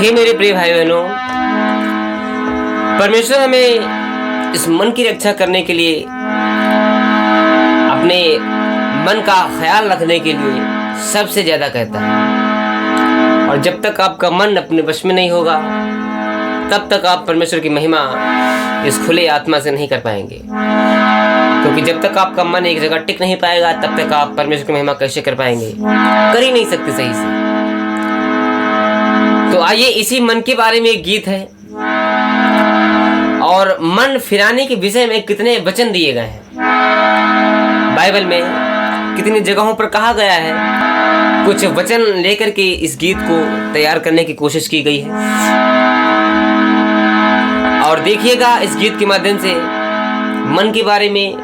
हे मेरे प्रिय भाई बहनों, परमेश्वर हमें इस मन की रक्षा करने के लिए, अपने मन का ख्याल रखने के लिए सबसे ज्यादा कहता है। और जब तक आपका मन अपने वश में नहीं होगा, तब तक आप परमेश्वर की महिमा इस खुले आत्मा से नहीं कर पाएंगे। क्योंकि जब तक आपका मन एक जगह टिक नहीं पाएगा, तब तक आप परमेश्वर की महिमा कैसे कर पाएंगे? कर ही नहीं सकते सही से। तो आइए, इसी मन के बारे में एक गीत है और मन फिराने के विषय में कितने वचन दिए गए हैं बाइबल में, कितनी जगहों पर कहा गया है। कुछ वचन लेकर के इस गीत को तैयार करने की कोशिश की गई है और देखिएगा इस गीत के माध्यम से मन के बारे में,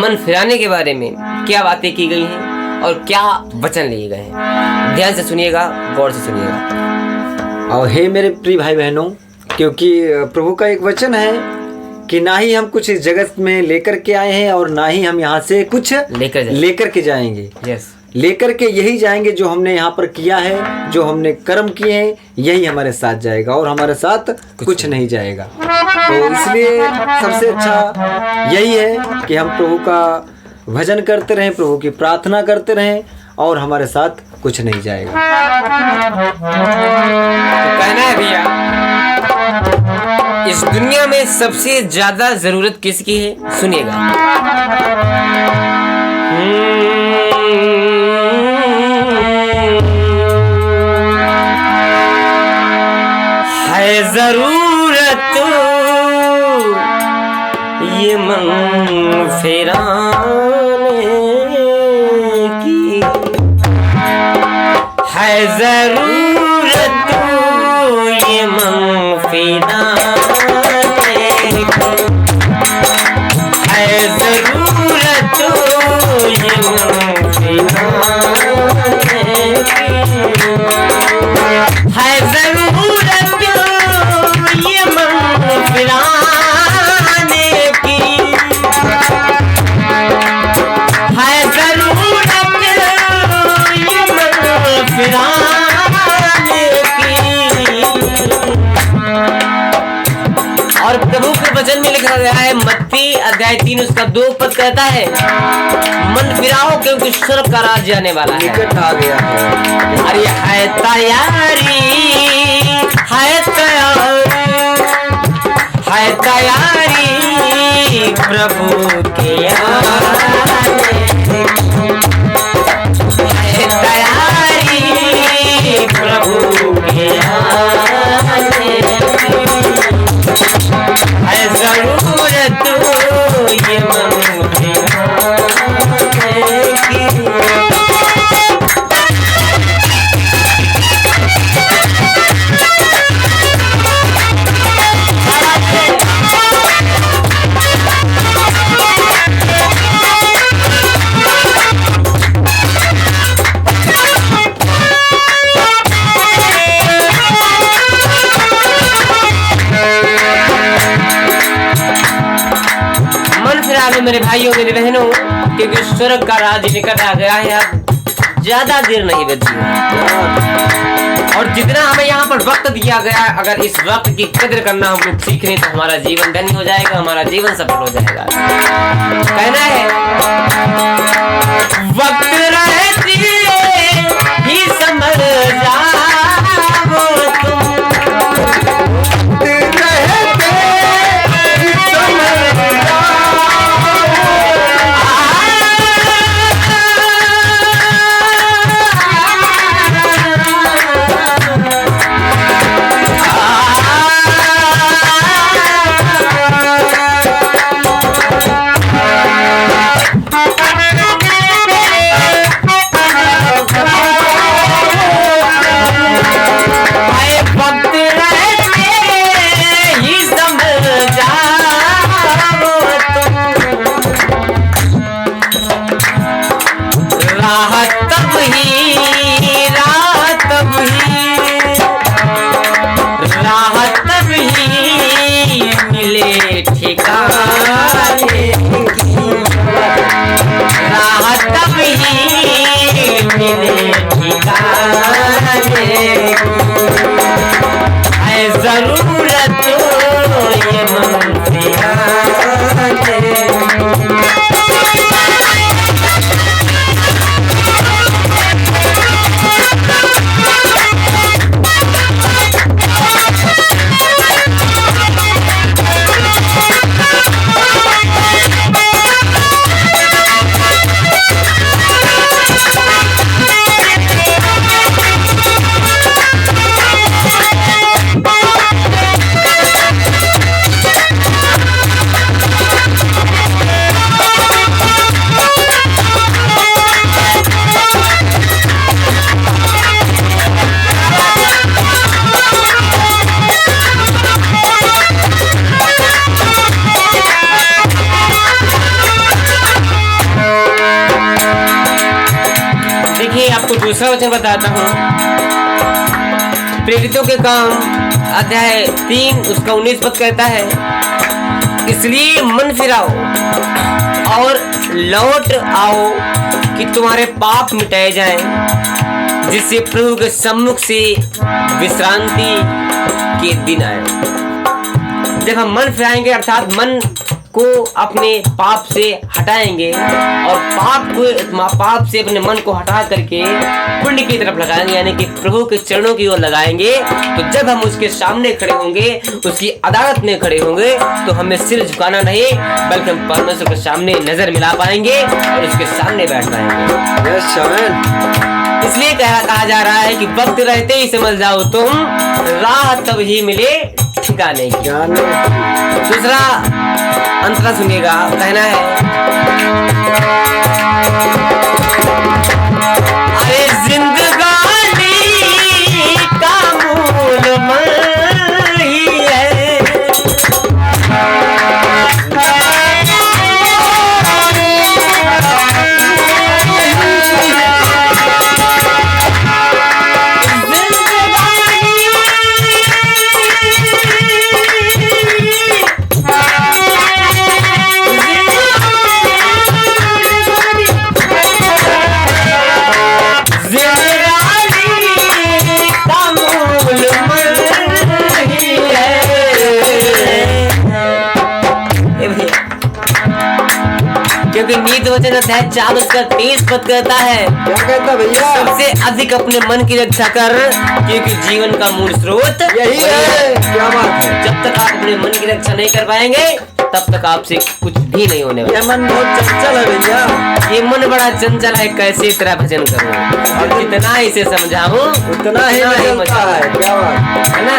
मन फिराने के बारे में क्या बातें की गई हैं और क्या वचन लिए गए हैं। ध्यान से सुनिएगा, गौर से सुनिएगा। और हे मेरे प्रिय भाई बहनों, क्योंकि प्रभु का एक वचन है कि ना ही हम कुछ इस जगत में लेकर के आए हैं और ना ही हम यहाँ से कुछ लेकर के जाएंगे। यस, लेकर के यही जाएंगे जो हमने यहाँ पर किया है, जो हमने कर्म किए हैं, यही हमारे साथ जाएगा और हमारे साथ कुछ नहीं जाएगा। तो इसलिए सबसे अच्छा यही है कि हम प्रभु का भजन करते रहें, प्रभु की प्रार्थना करते रहें और हमारे साथ कुछ नहीं जाएगा। तो कहना है भैया, इस दुनिया में सबसे ज्यादा जरूरत किसकी है? सुनिएगा। है जरूरत ये मन फिराने की, है जरूरत ये मन फिराने की, है जरूरत ये मन फिराने की, है जरूरत ये मन फिराने की, है जरूरत ये मन फिराने की। और प्रभु के वचन में लिखा गया है, मत्ती अध्याय 3 उसका 2 पद कहता है, मन फिराओ क्योंकि स्वर्ग का राज्य आने वाला है। निकट आ गया है। अरे है तैयारी, है तैयारी, है तैयारी प्रभु के आने की, है तैयारी प्रभु के आने की, है जरूरत ये मन फिराने की। मेरे भाइयों मेरे बहनों, क्योंकि स्वर्ग का राज्य निकट आ गया है। अब ज्यादा देर नहीं बची है और जितना हमें यहाँ पर वक्त दिया गया है, अगर इस वक्त की कदर करना हम लोग सीख लें तो हमारा जीवन धन्य हो जाएगा, हमारा जीवन सफल हो जाएगा। कहना है, वक्त रहती ही समझ जाओ तुम, दूसरा वचन बताता हूँ, प्रेरितों के काम अध्याय 3 उसका 19 पद कहता है, इसलिए मन फिराओ और लौट आओ कि तुम्हारे पाप मिटाए जाएं, जिससे प्रभु के सम्मुख से विश्रांति के दिन आए। जब हम मन फिराएंगे अर्थात मन को अपने पाप से हटाएंगे और पाप से अपने मन को हटा करके पुण्य की तरफ लगाएंगे, यानी कि प्रभु के चरणों की ओर लगाएंगे, तो जब हम उसके सामने खड़े होंगे, उसकी अदालत में खड़े होंगे, तो हमें सिर झुकाना नहीं बल्कि हम परमेश्वर के सामने नजर मिला पाएंगे और उसके सामने बैठ पाएंगे। इसलिए कहा जा रहा है कि वक्त रहते ही समझ जाओ तुम, राह तब ही मिले ठिकाने की। दूसरा अंतरा सुनिएगा, कहना है, अरे जिंदगानी का मूल मन ही है, क्योंकि नीति वचन अध्याय 4 उसका 23 पद कहता है, क्या कहता भैया? सबसे अधिक अपने मन की रक्षा कर, क्योंकि जीवन का मूल स्रोत यही है। क्या बात है? जब तक आप अपने मन की रक्षा नहीं कर पाएंगे तब तक आपसे कुछ भी नहीं होने वाला। यह मन बहुत चंचल है भैया, ये मन बड़ा चंचल है, कैसे तेरा भजन करूं और जितना इसे समझाऊं उतना ही मचलता है। क्या बात है ना?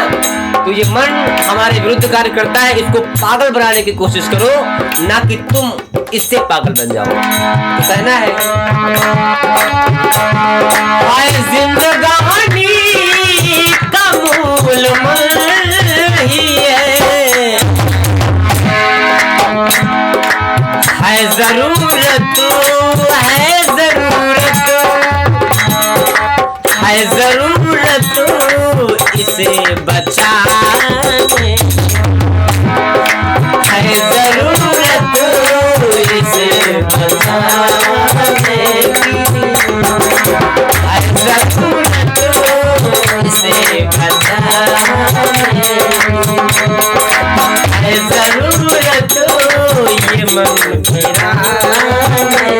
तो ये मन हमारे विरुद्ध कार्य करता है, इसको पागल बनाने की कोशिश करो, ना कि तुम इससे पागल बन जाओ। तो कहना है, आए जिंदगानी का मूल मन ही है जरूरत, है जरूरत, है जरूरत इसे बचाने, है जरूरत इसे बचाने की, है जरूरत इसे बचाने की, है जरूरत ये मन फिराने की।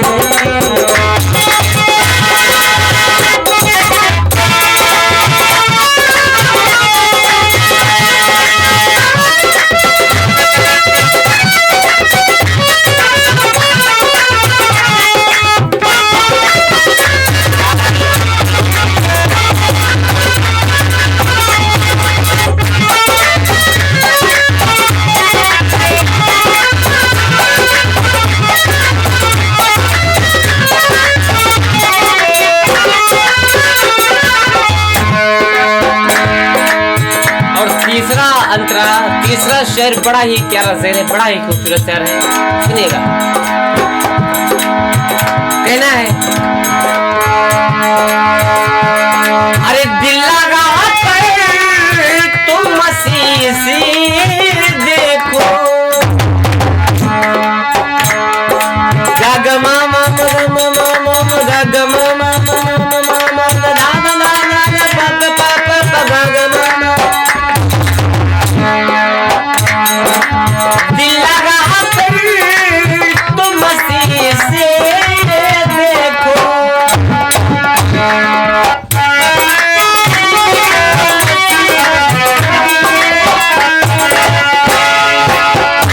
तीसरा शेर बड़ा ही प्यारा शेर है, बड़ा ही खूबसूरत शेर है, सुनिएगा। कहना है, अरे दिल लगा कर तुम मसीह से देखो, गा मा मा मा मा मा मा गा मा मा मा मा मा दा दा दा दा दा पा पा पा गा गा मा मा। दिल लगा कर तुम मसीह से देखो,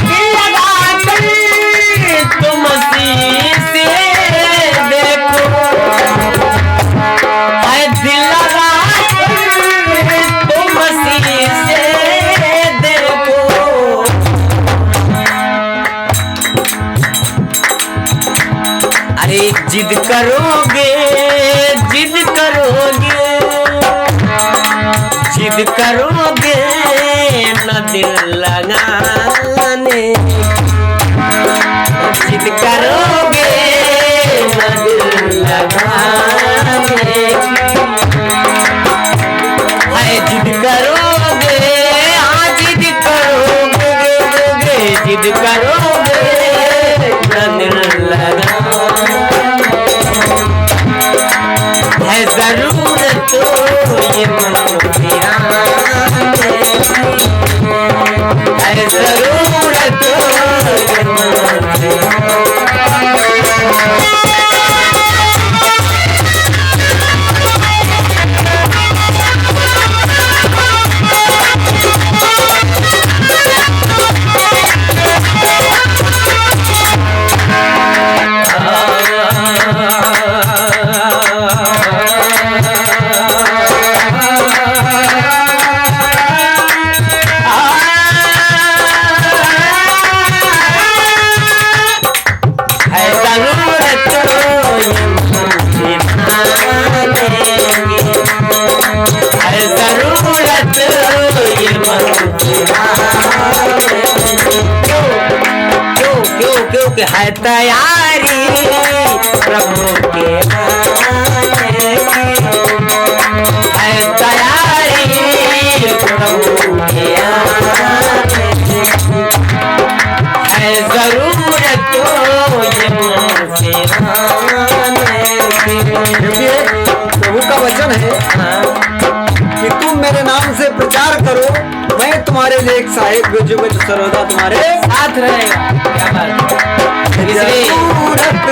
दिल लगा कर तुम मसीह से देखो, हाय दिल लगा कर तुम मसीह से देखो। अरे जिद करोगे, जिद करोगे, जिद करोगे न दिल लगाने, जिद करोगे न दिल लगाने की, कि है तैयारी प्रभु के आने की, है तैयारी प्रभु के आने की, है जरूरत ये मन फिराने की। क्योंकि प्रभु का वचन है कि तुम मेरे नाम से प्रचार करो, मैं तुम्हारे लिए एक सहायक भेजूंगा जो सर्वदा तुम्हारे साथ रहेगा। क्या बात है। इसलिए जरूरत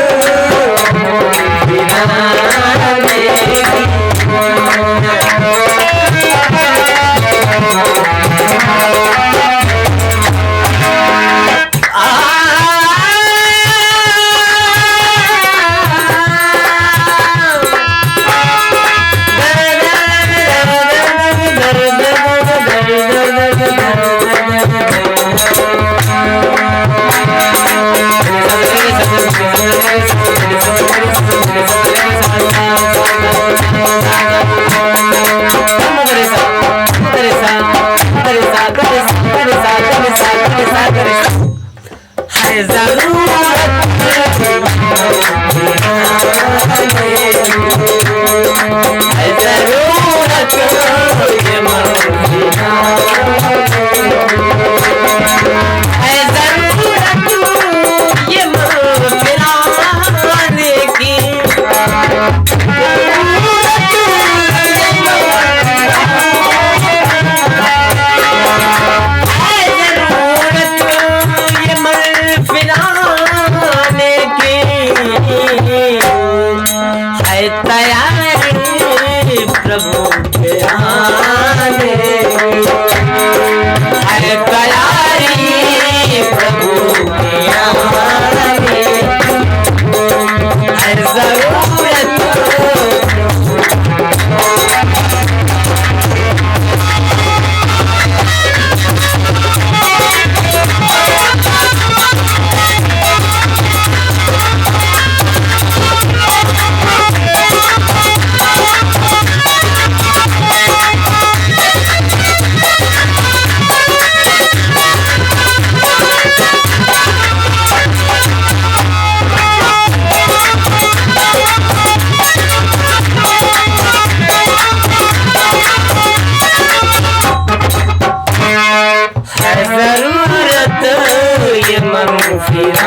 फिराने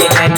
की।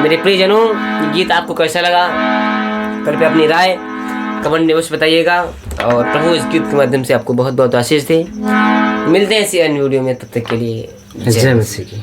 मेरे प्रियजनों, गीत आपको कैसा लगा कृपया अपनी राय कमेंट में अवश्य बताइएगा। और प्रभु इस गीत के माध्यम से आपको बहुत बहुत आशीष दे। मिलते हैं इसी अन्य वीडियो में, तब तक के लिए जय मसीह की।